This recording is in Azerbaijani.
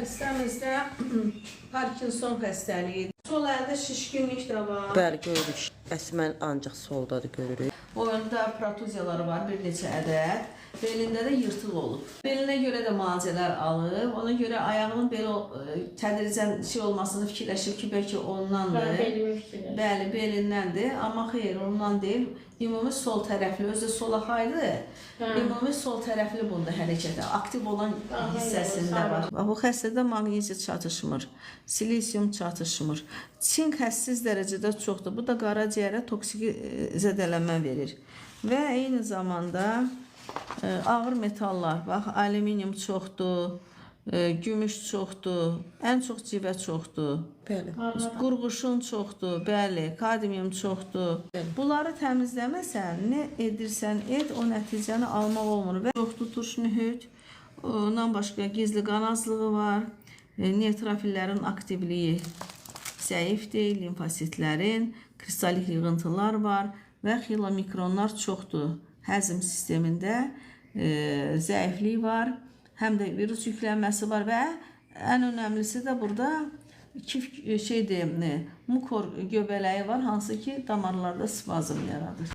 Xəstəmizdə Parkinson xəstəliyi, sol əldə şişkinlik də var. Bəli, görürük. Əsmən ancaq soldadır görürük. Boynunda protuziyaları var bir neçə ədəd. Belində də yırtıq olub. Belinə görə də müalicələr alıb. Ona görə ayağının belə tədricən olmasını fikirləşib ki, bəlkə ondandır. Bəli, belindəndir. Amma xeyr, ondan deyil. Ümumi sol tərəfli, özü sola xaydı. Ümumi sol tərəfli bunda hərəkətə, aktiv olan hissəsində var. Bu xəstədə maqnezi çatışmır, silisium çatışmır. Çink həssiz dərəcədə çoxdur. Bu da qaraciyərə toksiki zədələnmə verir. Və eyni zamanda ağır metallar, bax, alüminium çoxdur, gümüş çoxdur, ən çox civə çoxdur. Bəli. Qurğuşun çoxdur, bəli, kadmium çoxdur. Bunları təmizləməsən, nə edirsən et, o nəticəni almaq olmur. Və çox tutuş mühit, ondan başqa gizli qan azlığı var, neutrofillərin aktivliyi zəif deyil, limfositlərin, kristalik yığıntılar var və xilomikronlar çoxdur. Həzm sistemində zəiflik var, həm də virus yüklənməsi var və ən önəmlisi də burada iki mukor göbələyi var, hansı ki damarlarda spazm yaradır.